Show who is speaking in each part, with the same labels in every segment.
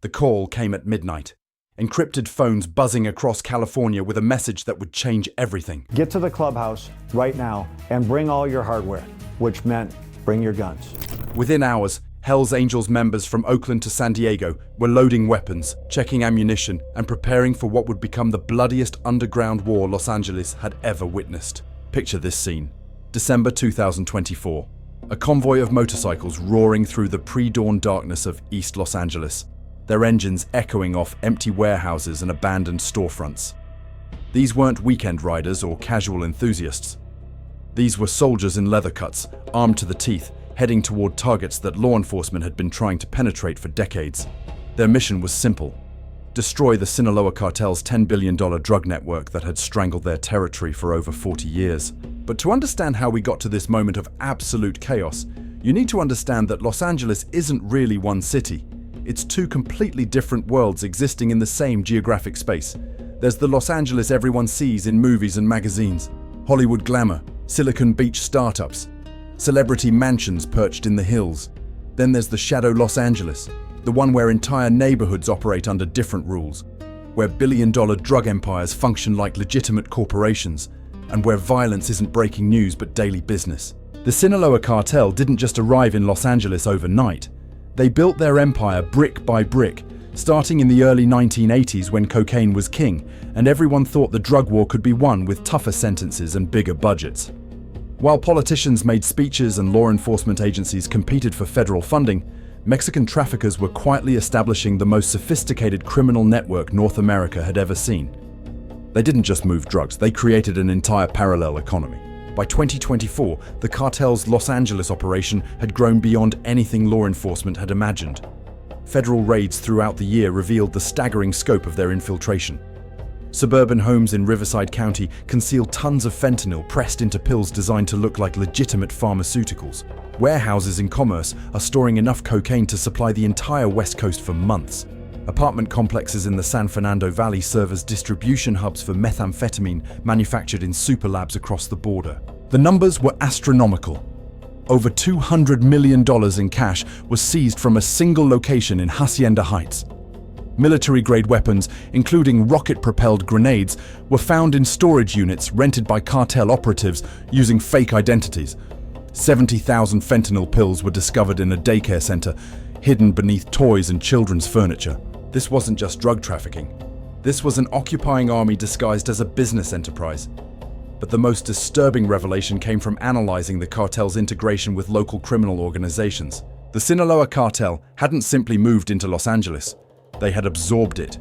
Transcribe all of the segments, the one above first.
Speaker 1: The call came at midnight. Encrypted phones buzzing across California with a message that would change everything.
Speaker 2: Get to the clubhouse right now and bring all your hardware, which meant bring your guns.
Speaker 1: Within hours, Hells Angels members from Oakland to San Diego were loading weapons, checking ammunition, and preparing for what would become the bloodiest underground war Los Angeles had ever witnessed. Picture this scene. December 2024. A convoy of motorcycles roaring through the pre-dawn darkness of East Los Angeles, their engines echoing off empty warehouses and abandoned storefronts. These weren't weekend riders or casual enthusiasts. These were soldiers in leather cuts, armed to the teeth, heading toward targets that law enforcement had been trying to penetrate for decades. Their mission was simple: destroy the Sinaloa cartel's $10 billion drug network that had strangled their territory for over 40 years. But to understand how we got to this moment of absolute chaos, you need to understand that Los Angeles isn't really one city. It's two completely different worlds existing in the same geographic space. There's the Los Angeles everyone sees in movies and magazines, Hollywood glamour, Silicon Beach startups, celebrity mansions perched in the hills. Then there's the shadow Los Angeles, the one where entire neighborhoods operate under different rules, where billion-dollar drug empires function like legitimate corporations, and where violence isn't breaking news but daily business. The Sinaloa cartel didn't just arrive in Los Angeles overnight. They built their empire brick by brick, starting in the early 1980s when cocaine was king, and everyone thought the drug war could be won with tougher sentences and bigger budgets. While politicians made speeches and law enforcement agencies competed for federal funding, Mexican traffickers were quietly establishing the most sophisticated criminal network North America had ever seen. They didn't just move drugs, they created an entire parallel economy. By 2024, the cartel's Los Angeles operation had grown beyond anything law enforcement had imagined. Federal raids throughout the year revealed the staggering scope of their infiltration. Suburban homes in Riverside County concealed tons of fentanyl pressed into pills designed to look like legitimate pharmaceuticals. Warehouses in Commerce are storing enough cocaine to supply the entire West Coast for months. Apartment complexes in the San Fernando Valley serve as distribution hubs for methamphetamine manufactured in super labs across the border. The numbers were astronomical. Over $200 million in cash was seized from a single location in Hacienda Heights. Military-grade weapons, including rocket-propelled grenades, were found in storage units rented by cartel operatives using fake identities. 70,000 fentanyl pills were discovered in a daycare center, hidden beneath toys and children's furniture. This wasn't just drug trafficking. This was an occupying army disguised as a business enterprise. But the most disturbing revelation came from analyzing the cartel's integration with local criminal organizations. The Sinaloa cartel hadn't simply moved into Los Angeles. They had absorbed it.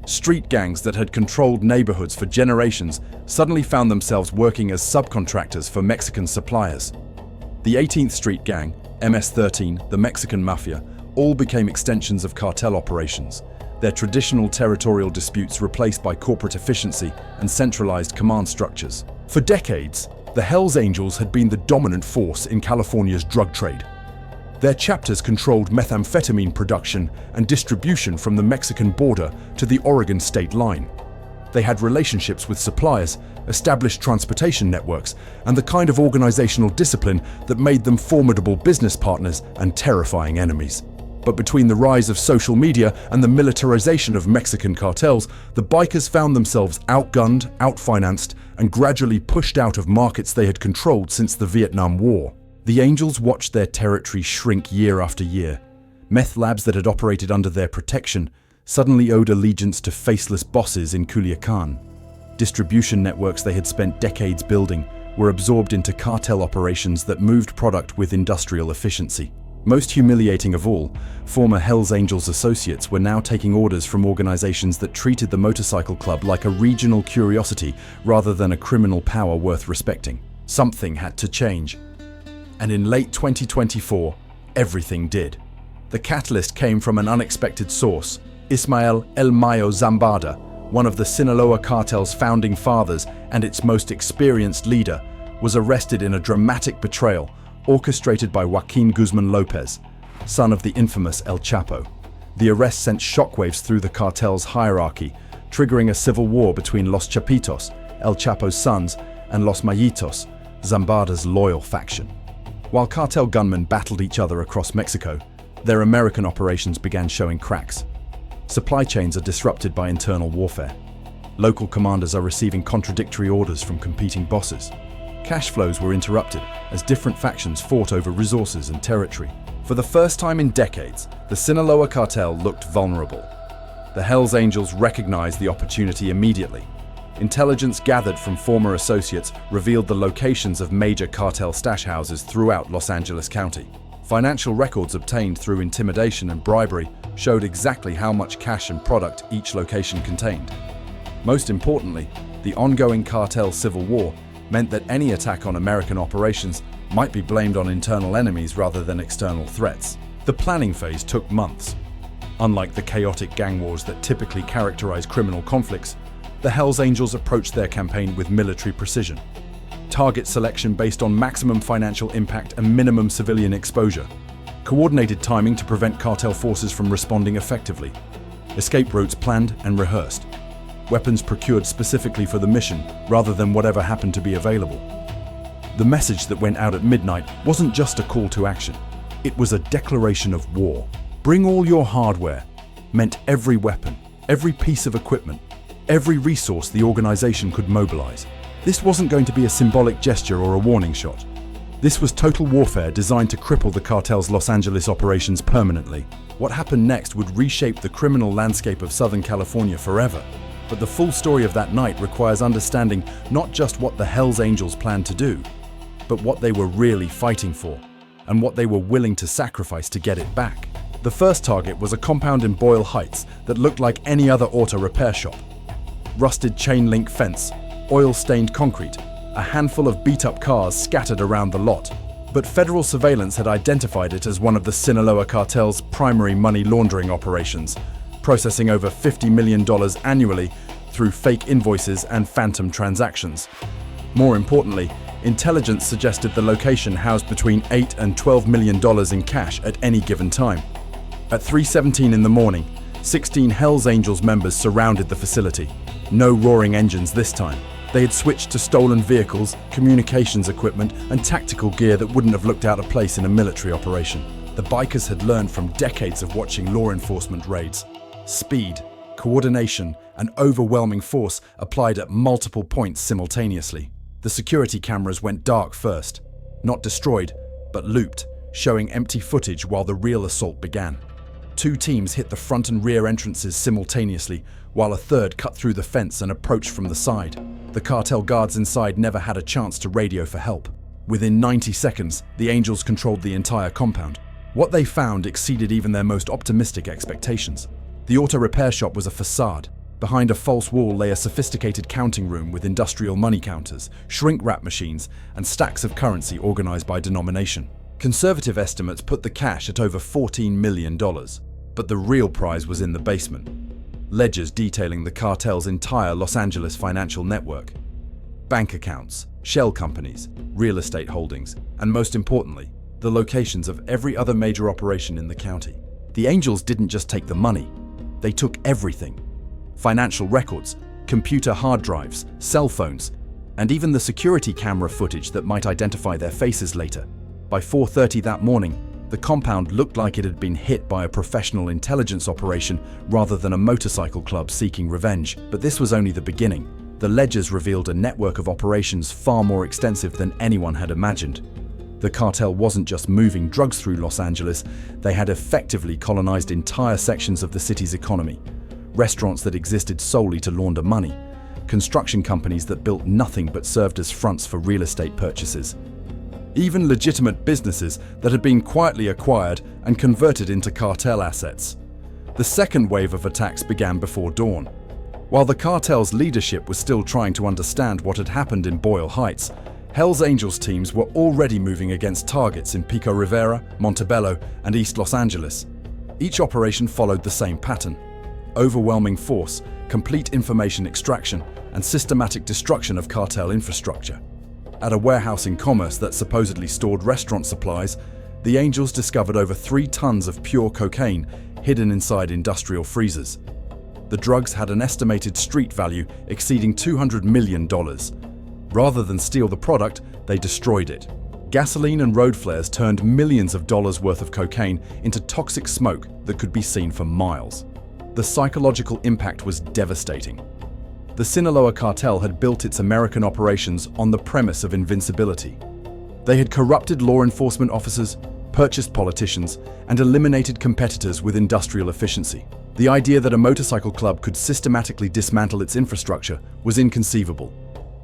Speaker 1: Street gangs that had controlled neighborhoods for generations suddenly found themselves working as subcontractors for Mexican suppliers. The 18th Street Gang, MS-13, the Mexican Mafia, all became extensions of cartel operations, their traditional territorial disputes replaced by corporate efficiency and centralized command structures. For decades, the Hells Angels had been the dominant force in California's drug trade. Their chapters controlled methamphetamine production and distribution from the Mexican border to the Oregon state line. They had relationships with suppliers, established transportation networks, and the kind of organizational discipline that made them formidable business partners and terrifying enemies. But between the rise of social media and the militarization of Mexican cartels, the bikers found themselves outgunned, outfinanced, and gradually pushed out of markets they had controlled since the Vietnam War. The Angels watched their territory shrink year after year. Meth labs that had operated under their protection suddenly owed allegiance to faceless bosses in Culiacan. Distribution networks they had spent decades building were absorbed into cartel operations that moved product with industrial efficiency. Most humiliating of all, former Hells Angels associates were now taking orders from organizations that treated the motorcycle club like a regional curiosity rather than a criminal power worth respecting. Something had to change. And in late 2024, everything did. The catalyst came from an unexpected source. Ismael El Mayo Zambada, one of the Sinaloa cartel's founding fathers and its most experienced leader, was arrested in a dramatic betrayal orchestrated by Joaquin Guzman Lopez, son of the infamous El Chapo. The arrest sent shockwaves through the cartel's hierarchy, triggering a civil war between Los Chapitos, El Chapo's sons, and Los Mayitos, Zambada's loyal faction. While cartel gunmen battled each other across Mexico, their American operations began showing cracks. Supply chains are disrupted by internal warfare. Local commanders are receiving contradictory orders from competing bosses. Cash flows were interrupted as different factions fought over resources and territory. For the first time in decades, the Sinaloa cartel looked vulnerable. The Hells Angels recognized the opportunity immediately. Intelligence gathered from former associates revealed the locations of major cartel stash houses throughout Los Angeles County. Financial records obtained through intimidation and bribery showed exactly how much cash and product each location contained. Most importantly, the ongoing cartel civil war meant that any attack on American operations might be blamed on internal enemies rather than external threats. The planning phase took months. Unlike the chaotic gang wars that typically characterize criminal conflicts, the Hells Angels approached their campaign with military precision. Target selection based on maximum financial impact and minimum civilian exposure. Coordinated timing to prevent cartel forces from responding effectively. Escape routes planned and rehearsed. Weapons procured specifically for the mission rather than whatever happened to be available. The message that went out at midnight wasn't just a call to action. It was a declaration of war. Bring all your hardware meant every weapon, every piece of equipment, every resource the organization could mobilize. This wasn't going to be a symbolic gesture or a warning shot. This was total warfare designed to cripple the cartel's Los Angeles operations permanently. What happened next would reshape the criminal landscape of Southern California forever. But the full story of that night requires understanding not just what the Hells Angels planned to do, but what they were really fighting for, and what they were willing to sacrifice to get it back. The first target was a compound in Boyle Heights that looked like any other auto repair shop. Rusted chain link fence, oil-stained concrete, a handful of beat-up cars scattered around the lot. But federal surveillance had identified it as one of the Sinaloa cartel's primary money laundering operations, processing over $50 million annually through fake invoices and phantom transactions. More importantly, intelligence suggested the location housed between $8 and $12 million in cash at any given time. At 3:17 in the morning, 16 Hells Angels members surrounded the facility. No roaring engines this time. They had switched to stolen vehicles, communications equipment, and tactical gear that wouldn't have looked out of place in a military operation. The bikers had learned from decades of watching law enforcement raids. Speed, coordination, and overwhelming force applied at multiple points simultaneously. The security cameras went dark first, not destroyed, but looped, showing empty footage while the real assault began. 2 teams hit the front and rear entrances simultaneously, while a third cut through the fence and approached from the side. The cartel guards inside never had a chance to radio for help. Within 90 seconds, the Angels controlled the entire compound. What they found exceeded even their most optimistic expectations. The auto repair shop was a facade. Behind a false wall lay a sophisticated counting room with industrial money counters, shrink-wrap machines, and stacks of currency organized by denomination. Conservative estimates put the cash at over $14 million, but the real prize was in the basement. Ledgers detailing the cartel's entire Los Angeles financial network. Bank accounts, shell companies, real estate holdings, and most importantly, the locations of every other major operation in the county. The Angels didn't just take the money, they took everything. Financial records, computer hard drives, cell phones, and even the security camera footage that might identify their faces later. By 4:30 that morning, the compound looked like it had been hit by a professional intelligence operation rather than a motorcycle club seeking revenge. But this was only the beginning. The ledgers revealed a network of operations far more extensive than anyone had imagined. The cartel wasn't just moving drugs through Los Angeles, they had effectively colonized entire sections of the city's economy. Restaurants that existed solely to launder money, construction companies that built nothing but served as fronts for real estate purchases, even legitimate businesses that had been quietly acquired and converted into cartel assets. The second wave of attacks began before dawn. While the cartel's leadership was still trying to understand what had happened in Boyle Heights, Hells Angels teams were already moving against targets in Pico Rivera, Montebello, and East Los Angeles. Each operation followed the same pattern: overwhelming force, complete information extraction, and systematic destruction of cartel infrastructure. At a warehouse in Commerce that supposedly stored restaurant supplies, the Angels discovered over 3 tons of pure cocaine hidden inside industrial freezers. The drugs had an estimated street value exceeding $200 million. Rather than steal the product, they destroyed it. Gasoline and road flares turned millions of dollars worth of cocaine into toxic smoke that could be seen for miles. The psychological impact was devastating. The Sinaloa cartel had built its American operations on the premise of invincibility. They had corrupted law enforcement officers, purchased politicians, and eliminated competitors with industrial efficiency. The idea that a motorcycle club could systematically dismantle its infrastructure was inconceivable.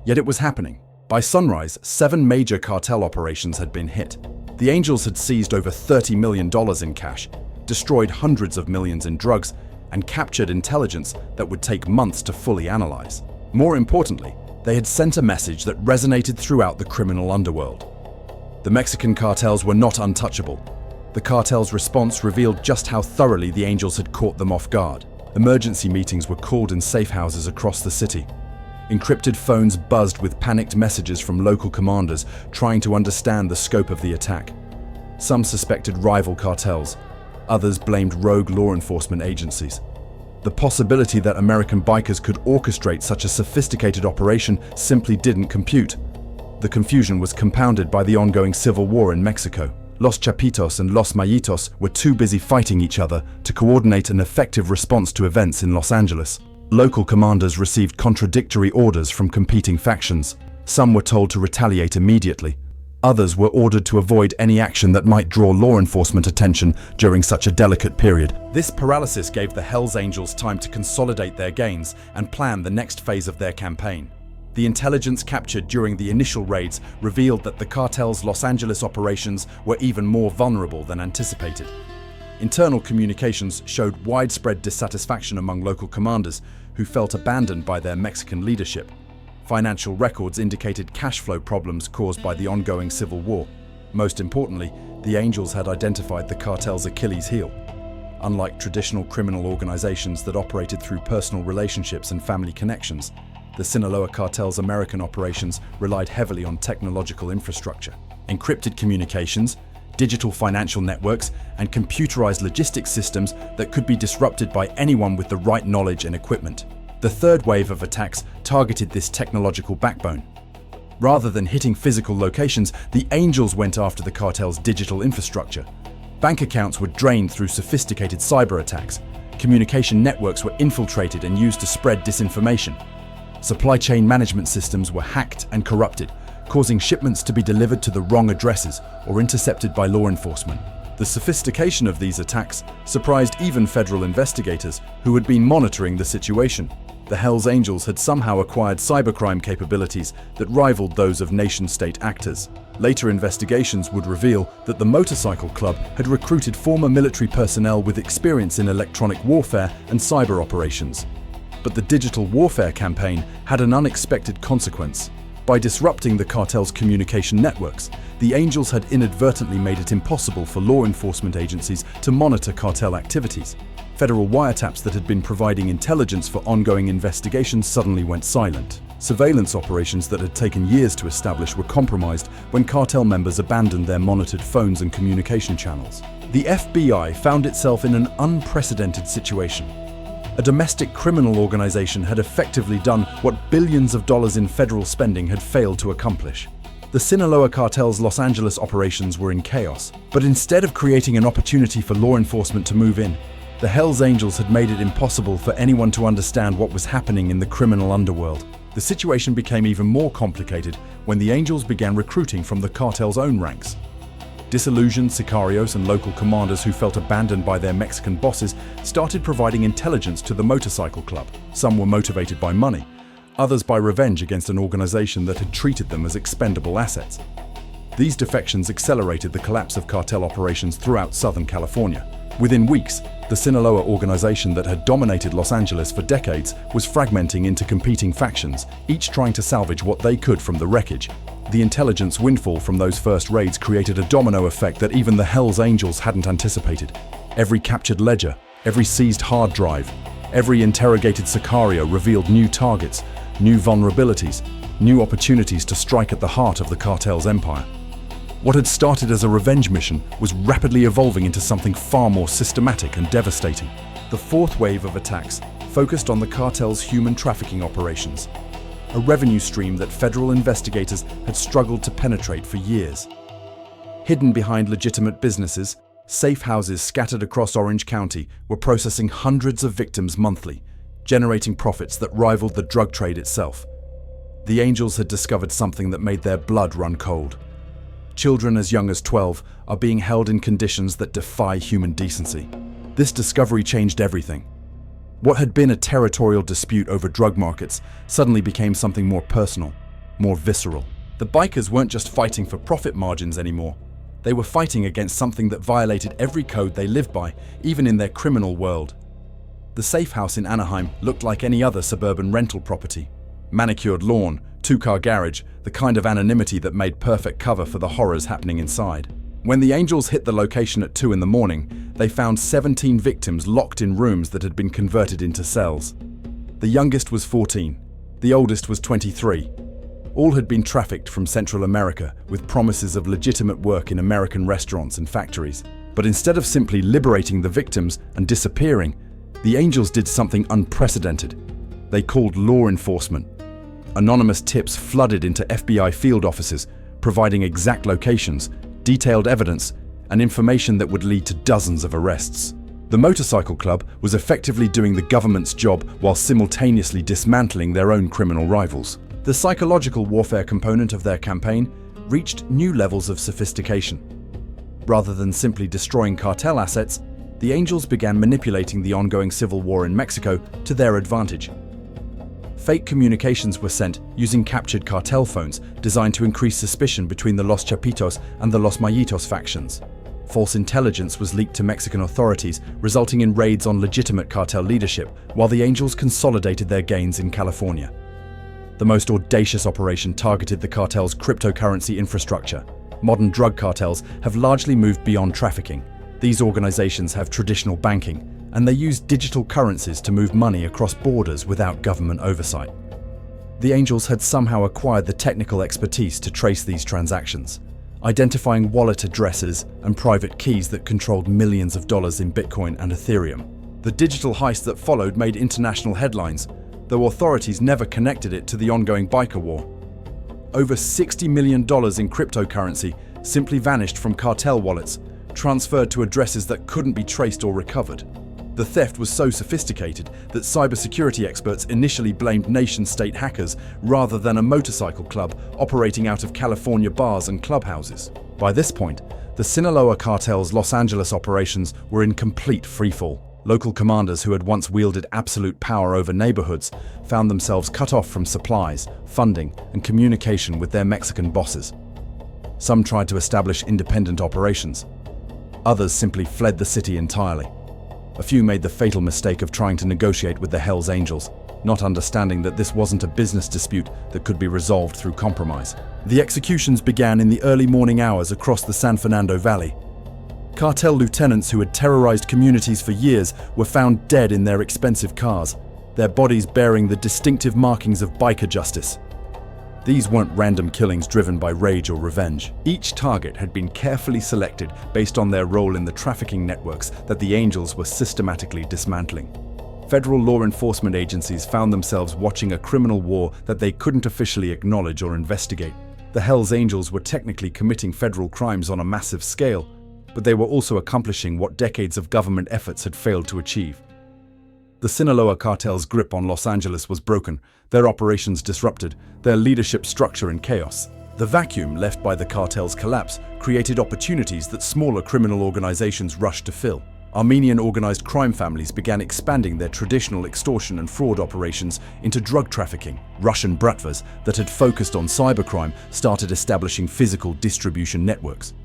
Speaker 1: Yet it was happening. By sunrise, 7 major cartel operations had been hit. The Angels had seized over $30 million in cash, destroyed hundreds of millions in drugs, and captured intelligence that would take months to fully analyze. More importantly, they had sent a message that resonated throughout the criminal underworld. The Mexican cartels were not untouchable. The cartel's response revealed just how thoroughly the Angels had caught them off guard. Emergency meetings were called in safe houses across the city. Encrypted phones buzzed with panicked messages from local commanders trying to understand the scope of the attack. Some suspected rival cartels. Others blamed rogue law enforcement agencies. The possibility that American bikers could orchestrate such a sophisticated operation simply didn't compute. The confusion was compounded by the ongoing civil war in Mexico. Los Chapitos and Los Mayitos were too busy fighting each other to coordinate an effective response to events in Los Angeles. Local commanders received contradictory orders from competing factions. Some were told to retaliate immediately. Others were ordered to avoid any action that might draw law enforcement attention during such a delicate period. This paralysis gave the Hells Angels time to consolidate their gains and plan the next phase of their campaign. The intelligence captured during the initial raids revealed that the cartel's Los Angeles operations were even more vulnerable than anticipated. Internal communications showed widespread dissatisfaction among local commanders who felt abandoned by their Mexican leadership. Financial records indicated cash flow problems caused by the ongoing civil war. Most importantly, the Angels had identified the cartel's Achilles heel. Unlike traditional criminal organizations that operated through personal relationships and family connections, the Sinaloa cartel's American operations relied heavily on technological infrastructure. Encrypted communications, digital financial networks, and computerized logistics systems that could be disrupted by anyone with the right knowledge and equipment. The third wave of attacks targeted this technological backbone. Rather than hitting physical locations, the Angels went after the cartel's digital infrastructure. Bank accounts were drained through sophisticated cyber attacks. Communication networks were infiltrated and used to spread disinformation. Supply chain management systems were hacked and corrupted, causing shipments to be delivered to the wrong addresses or intercepted by law enforcement. The sophistication of these attacks surprised even federal investigators who had been monitoring the situation. The Hells Angels had somehow acquired cybercrime capabilities that rivaled those of nation-state actors. Later investigations would reveal that the motorcycle club had recruited former military personnel with experience in electronic warfare and cyber operations. But the digital warfare campaign had an unexpected consequence. By disrupting the cartel's communication networks, the Angels had inadvertently made it impossible for law enforcement agencies to monitor cartel activities. Federal wiretaps that had been providing intelligence for ongoing investigations suddenly went silent. Surveillance operations that had taken years to establish were compromised when cartel members abandoned their monitored phones and communication channels. The FBI found itself in an unprecedented situation. A domestic criminal organization had effectively done what billions of dollars in federal spending had failed to accomplish. The Sinaloa cartel's Los Angeles operations were in chaos, but instead of creating an opportunity for law enforcement to move in, the Hells Angels had made it impossible for anyone to understand what was happening in the criminal underworld. The situation became even more complicated when the Angels began recruiting from the cartel's own ranks. Disillusioned sicarios and local commanders who felt abandoned by their Mexican bosses started providing intelligence to the motorcycle club. Some were motivated by money, others by revenge against an organization that had treated them as expendable assets. These defections accelerated the collapse of cartel operations throughout Southern California. Within weeks, the Sinaloa organization that had dominated Los Angeles for decades was fragmenting into competing factions, each trying to salvage what they could from the wreckage. The intelligence windfall from those first raids created a domino effect that even the Hells Angels hadn't anticipated. Every captured ledger, every seized hard drive, every interrogated sicario revealed new targets, new vulnerabilities, new opportunities to strike at the heart of the cartel's empire. What had started as a revenge mission was rapidly evolving into something far more systematic and devastating. The fourth wave of attacks focused on the cartel's human trafficking operations, a revenue stream that federal investigators had struggled to penetrate for years. Hidden behind legitimate businesses, Safe houses scattered across Orange County were processing hundreds of victims monthly, generating profits that rivaled the drug trade itself. The Angels had discovered something that made their blood run cold. Children as young as 12 are being held in conditions that defy human decency. This discovery changed everything. What had been a territorial dispute over drug markets suddenly became something more personal, more visceral. The bikers weren't just fighting for profit margins anymore. They were fighting against something that violated every code they lived by, even in their criminal world. The safe house in Anaheim looked like any other suburban rental property. Manicured lawn, two-car garage, the kind of anonymity that made perfect cover for the horrors happening inside. When the Angels hit the location at 2 in the morning, they found 17 victims locked in rooms that had been converted into cells. The youngest was 14. The oldest was 23. All had been trafficked from Central America with promises of legitimate work in American restaurants and factories. But instead of simply liberating the victims and disappearing, the Angels did something unprecedented. They called law enforcement. Anonymous tips flooded into FBI field offices, providing exact locations, detailed evidence, and information that would lead to dozens of arrests. The motorcycle club was effectively doing the government's job while simultaneously dismantling their own criminal rivals. The psychological warfare component of their campaign reached new levels of sophistication. Rather than simply destroying cartel assets, the Angels began manipulating the ongoing civil war in Mexico to their advantage. Fake communications were sent using captured cartel phones designed to increase suspicion between the Los Chapitos and the Los Mayitos factions. False intelligence was leaked to Mexican authorities, resulting in raids on legitimate cartel leadership, while the Angels consolidated their gains in California. The most audacious operation targeted the cartel's cryptocurrency infrastructure. Modern drug cartels have largely moved beyond trafficking. These organizations have traditional banking, and they use digital currencies to move money across borders without government oversight. The Angels had somehow acquired the technical expertise to trace these transactions, identifying wallet addresses and private keys that controlled millions of dollars in Bitcoin and Ethereum. The digital heist that followed made international headlines, though authorities never connected it to the ongoing biker war. Over $60 million in cryptocurrency simply vanished from cartel wallets, transferred to addresses that couldn't be traced or recovered. The theft was so sophisticated that cybersecurity experts initially blamed nation-state hackers rather than a motorcycle club operating out of California bars and clubhouses. By this point, the Sinaloa cartel's Los Angeles operations were in complete freefall. Local commanders who had once wielded absolute power over neighborhoods found themselves cut off from supplies, funding, and communication with their Mexican bosses. Some tried to establish independent operations. Others simply fled the city entirely. A few made the fatal mistake of trying to negotiate with the Hells Angels, not understanding that this wasn't a business dispute that could be resolved through compromise. The executions began in the early morning hours across the San Fernando Valley. Cartel lieutenants who had terrorized communities for years were found dead in their expensive cars, their bodies bearing the distinctive markings of biker justice. These weren't random killings driven by rage or revenge. Each target had been carefully selected based on their role in the trafficking networks that the Angels were systematically dismantling. Federal law enforcement agencies found themselves watching a criminal war that they couldn't officially acknowledge or investigate. The Hells Angels were technically committing federal crimes on a massive scale, but they were also accomplishing what decades of government efforts had failed to achieve. The Sinaloa cartel's grip on Los Angeles was broken, their operations disrupted, their leadership structure in chaos. The vacuum left by the cartel's collapse created opportunities that smaller criminal organizations rushed to fill. Armenian organized crime families began expanding their traditional extortion and fraud operations into drug trafficking. Russian bratvas that had focused on cybercrime started establishing physical distribution networks.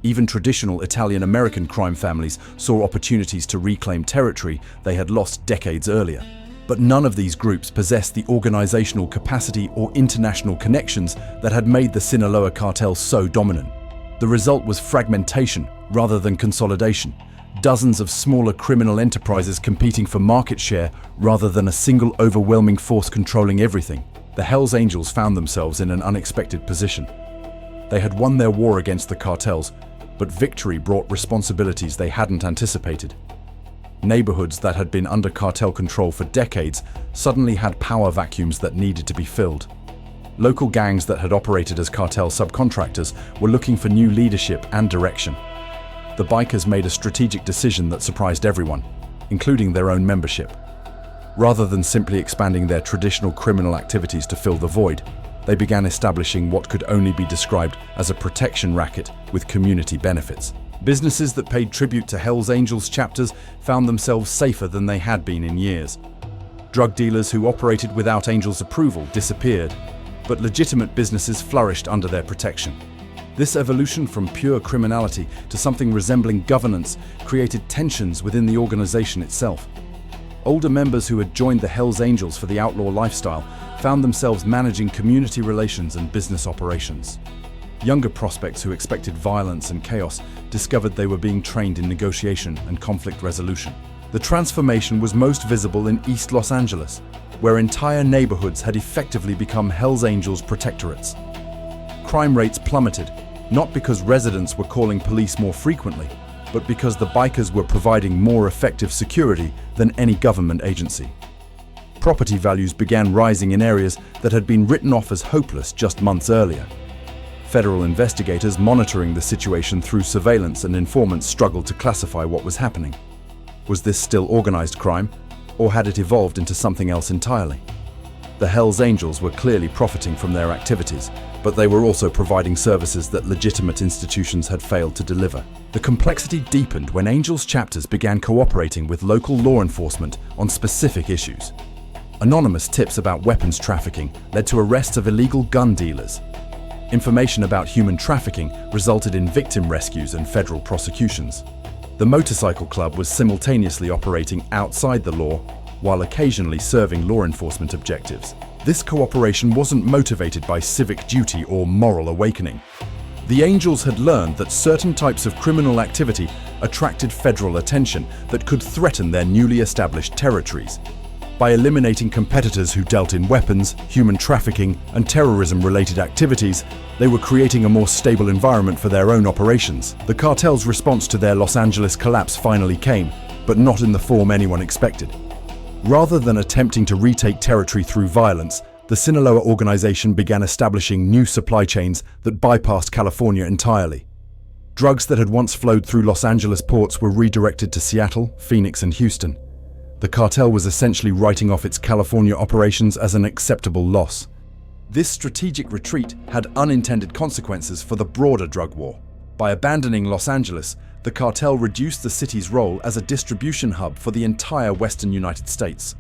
Speaker 1: Even traditional Italian-American crime families saw opportunities to reclaim territory they had lost decades earlier. But none of these groups possessed the organizational capacity or international connections that had made the Sinaloa cartel so dominant. The result was fragmentation rather than consolidation. Dozens of smaller criminal enterprises competing for market share rather than a single overwhelming force controlling everything. The Hells Angels found themselves in an unexpected position. They had won their war against the cartels, but victory brought responsibilities they hadn't anticipated. Neighborhoods that had been under cartel control for decades suddenly had power vacuums that needed to be filled. Local gangs that had operated as cartel subcontractors were looking for new leadership and direction. the bikers made a strategic decision that surprised everyone, including their own membership. Rather than simply expanding their traditional criminal activities to fill the void, they began establishing what could only be described as a protection racket with community benefits. Businesses that paid tribute to Hells Angels chapters found themselves safer than they had been in years. Drug dealers who operated without Angels' approval disappeared, but legitimate businesses flourished under their protection. This evolution from pure criminality to something resembling governance created tensions within the organization itself. Older members who had joined the Hells Angels for the outlaw lifestyle found themselves managing community relations and business operations. Younger prospects who expected violence and chaos discovered they were being trained in negotiation and conflict resolution. The transformation was most visible in East Los Angeles, where entire neighborhoods had effectively become Hells Angels protectorates. Crime rates plummeted, not because residents were calling police more frequently, but because the bikers were providing more effective security than any government agency. Property values began rising in areas that had been written off as hopeless just months earlier. Federal investigators monitoring the situation through surveillance and informants struggled to classify what was happening. Was this still organized crime, or had it evolved into something else entirely? The Hells Angels were clearly profiting from their activities, but they were also providing services that legitimate institutions had failed to deliver. The complexity deepened when Angels chapters began cooperating with local law enforcement on specific issues. Anonymous tips about weapons trafficking led to arrests of illegal gun dealers. Information about human trafficking resulted in victim rescues and federal prosecutions. The motorcycle club was simultaneously operating outside the law while occasionally serving law enforcement objectives. This cooperation wasn't motivated by civic duty or moral awakening. The Angels had learned that certain types of criminal activity attracted federal attention that could threaten their newly established territories. By eliminating competitors who dealt in weapons, human trafficking, and terrorism-related activities, they were creating a more stable environment for their own operations. The cartel's response to their Los Angeles collapse finally came, but not in the form anyone expected. Rather than attempting to retake territory through violence, the Sinaloa organization began establishing new supply chains that bypassed California entirely. Drugs that had once flowed through Los Angeles ports were redirected to Seattle, Phoenix, and Houston. The cartel was essentially writing off its California operations as an acceptable loss. This strategic retreat had unintended consequences for the broader drug war. By abandoning Los Angeles, the cartel reduced the city's role as a distribution hub for the entire western United States.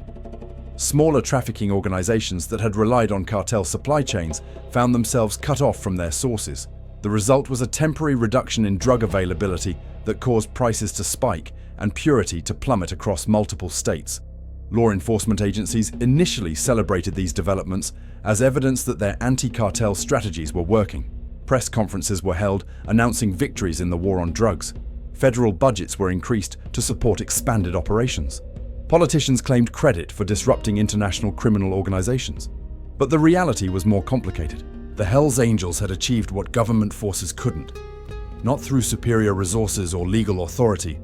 Speaker 1: Smaller trafficking organizations that had relied on cartel supply chains found themselves cut off from their sources. The result was a temporary reduction in drug availability that caused prices to spike and purity to plummet across multiple states. Law enforcement agencies initially celebrated these developments as evidence that their anti-cartel strategies were working. Press conferences were held announcing victories in the war on drugs. Federal budgets were increased to support expanded operations. Politicians claimed credit for disrupting international criminal organizations. But the reality was more complicated. The Hells Angels had achieved what government forces couldn't, not through superior resources or legal authority,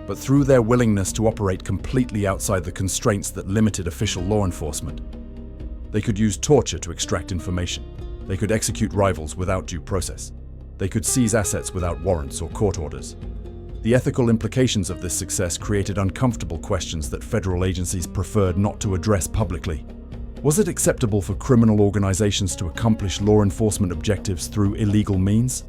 Speaker 1: but through their willingness to operate completely outside the constraints that limited official law enforcement. They could use torture to extract information. They could execute rivals without due process. They could seize assets without warrants or court orders. The ethical implications of this success created uncomfortable questions that federal agencies preferred not to address publicly. Was it acceptable for criminal organizations to accomplish law enforcement objectives through illegal means?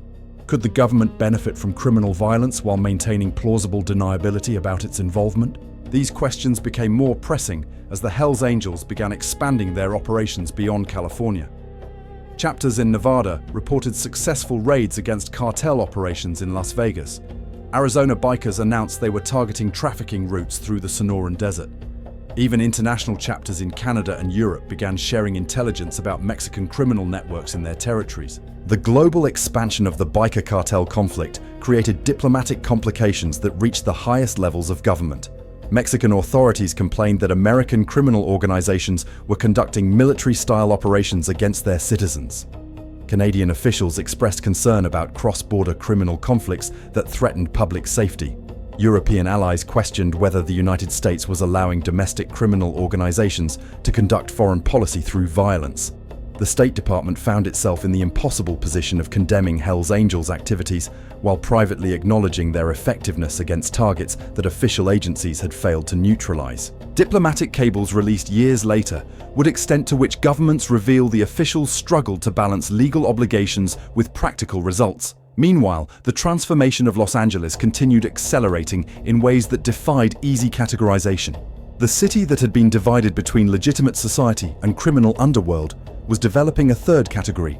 Speaker 1: Could the government benefit from criminal violence while maintaining plausible deniability about its involvement? These questions became more pressing as the Hells Angels began expanding their operations beyond California. Chapters in Nevada reported successful raids against cartel operations in Las Vegas. Arizona bikers announced they were targeting trafficking routes through the Sonoran Desert. Even international chapters in Canada and Europe began sharing intelligence about Mexican criminal networks in their territories. The global expansion of the biker cartel conflict created diplomatic complications that reached the highest levels of government. Mexican authorities complained that American criminal organizations were conducting military-style operations against their citizens. Canadian officials expressed concern about cross-border criminal conflicts that threatened public safety. European allies questioned whether the United States was allowing domestic criminal organizations to conduct foreign policy through violence. The State Department found itself in the impossible position of condemning Hells Angels' activities while privately acknowledging their effectiveness against targets that official agencies had failed to neutralize. Diplomatic cables released years later would extent to which governments reveal the officials struggled to balance legal obligations with practical results. Meanwhile, the transformation of Los Angeles continued accelerating in ways that defied easy categorization. The city that had been divided between legitimate society and criminal underworld was developing a third category: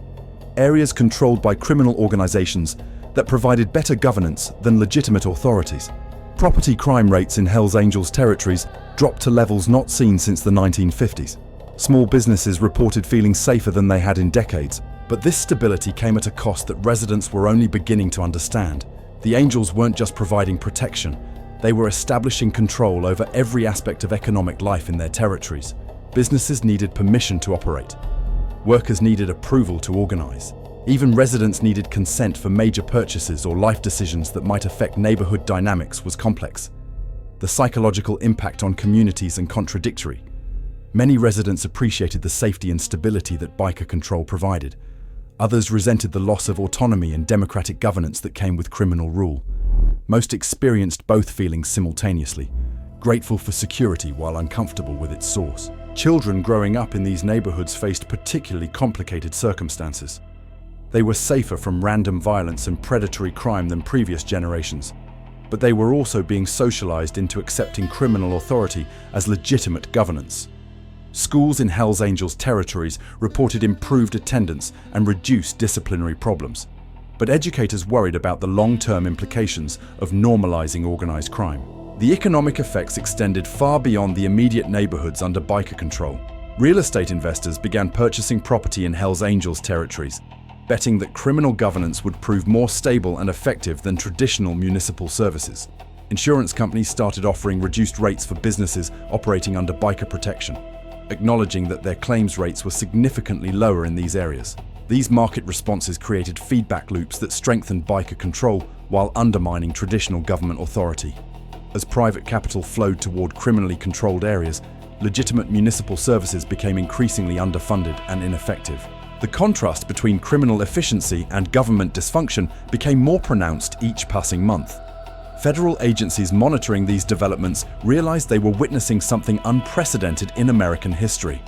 Speaker 1: areas controlled by criminal organizations that provided better governance than legitimate authorities. Property crime rates in Hells Angels territories dropped to levels not seen since the 1950s. Small businesses reported feeling safer than they had in decades, but this stability came at a cost that residents were only beginning to understand. The Angels weren't just providing protection, they were establishing control over every aspect of economic life in their territories. Businesses needed permission to operate. Workers needed approval to organize. Even residents needed consent for major purchases or life decisions that might affect neighborhood dynamics was complex. The psychological impact on communities and contradictory. Many residents appreciated the safety and stability that biker control provided. Others resented the loss of autonomy and democratic governance that came with criminal rule. Most experienced both feelings simultaneously, grateful for security while uncomfortable with its source. Children growing up in these neighborhoods faced particularly complicated circumstances. They were safer from random violence and predatory crime than previous generations, but they were also being socialized into accepting criminal authority as legitimate governance. Schools in Hells Angels territories reported improved attendance and reduced disciplinary problems, but educators worried about the long-term implications of normalizing organized crime. The economic effects extended far beyond the immediate neighborhoods under biker control. Real estate investors began purchasing property in Hells Angels territories, betting that criminal governance would prove more stable and effective than traditional municipal services. Insurance companies started offering reduced rates for businesses operating under biker protection, acknowledging that their claims rates were significantly lower in these areas. These market responses created feedback loops that strengthened biker control while undermining traditional government authority. As private capital flowed toward criminally controlled areas, legitimate municipal services became increasingly underfunded and ineffective. The contrast between criminal efficiency and government dysfunction became more pronounced each passing month. Federal agencies monitoring these developments realized they were witnessing something unprecedented in American history.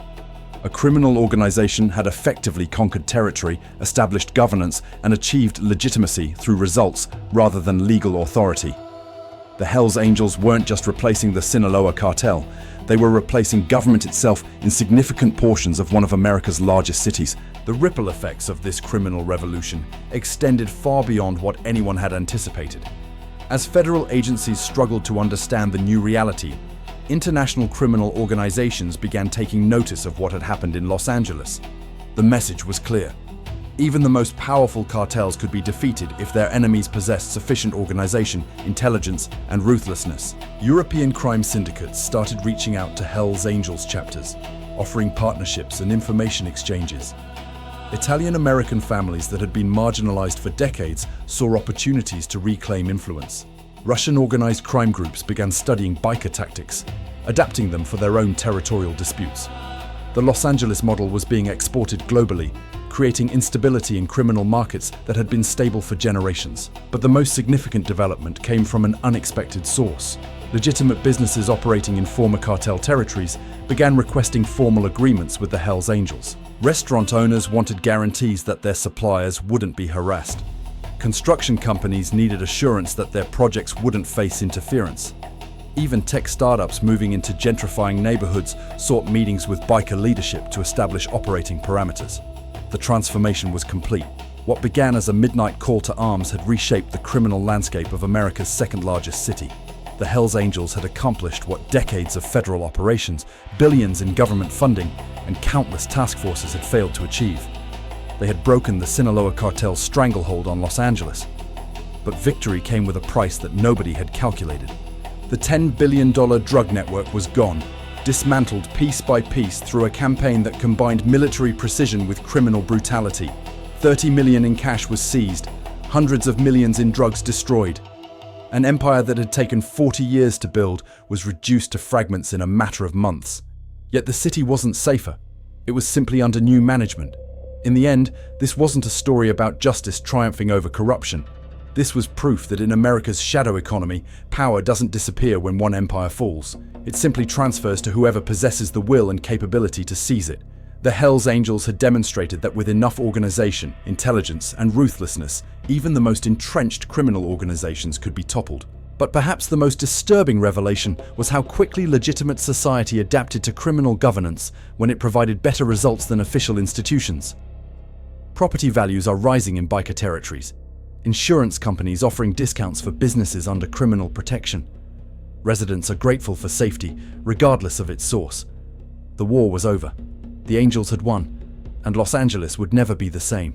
Speaker 1: A criminal organization had effectively conquered territory, established governance, and achieved legitimacy through results rather than legal authority. The Hells Angels weren't just replacing the Sinaloa cartel, they were replacing government itself in significant portions of one of America's largest cities. The ripple effects of this criminal revolution extended far beyond what anyone had anticipated. As federal agencies struggled to understand the new reality, international criminal organizations began taking notice of what had happened in Los Angeles. The message was clear. Even the most powerful cartels could be defeated if their enemies possessed sufficient organization, intelligence, and ruthlessness. European crime syndicates started reaching out to Hells Angels chapters, offering partnerships and information exchanges. Italian-American families that had been marginalized for decades saw opportunities to reclaim influence. Russian organized crime groups began studying biker tactics, adapting them for their own territorial disputes. The Los Angeles model was being exported globally, creating instability in criminal markets that had been stable for generations. But the most significant development came from an unexpected source. Legitimate businesses operating in former cartel territories began requesting formal agreements with the Hells Angels. Restaurant owners wanted guarantees that their suppliers wouldn't be harassed. Construction companies needed assurance that their projects wouldn't face interference. Even tech startups moving into gentrifying neighborhoods sought meetings with biker leadership to establish operating parameters. The transformation was complete. What began as a midnight call to arms had reshaped the criminal landscape of America's second-largest city. The Hells Angels had accomplished what decades of federal operations, billions in government funding, and countless task forces had failed to achieve. They had broken the Sinaloa cartel's stranglehold on Los Angeles. But victory came with a price that nobody had calculated. The $10 billion drug network was gone, dismantled piece by piece through a campaign that combined military precision with criminal brutality. 30 million in cash was seized, hundreds of millions in drugs destroyed. An empire that had taken 40 years to build was reduced to fragments in a matter of months. Yet the city wasn't safer. It was simply under new management. In the end, this wasn't a story about justice triumphing over corruption. This was proof that in America's shadow economy, power doesn't disappear when one empire falls. It simply transfers to whoever possesses the will and capability to seize it. The Hells Angels had demonstrated that with enough organization, intelligence, and ruthlessness, even the most entrenched criminal organizations could be toppled. But perhaps the most disturbing revelation was how quickly legitimate society adapted to criminal governance when it provided better results than official institutions. Property values are rising in biker territories. Insurance companies offering discounts for businesses under criminal protection. Residents are grateful for safety, regardless of its source. The war was over. The Angels had won, and Los Angeles would never be the same.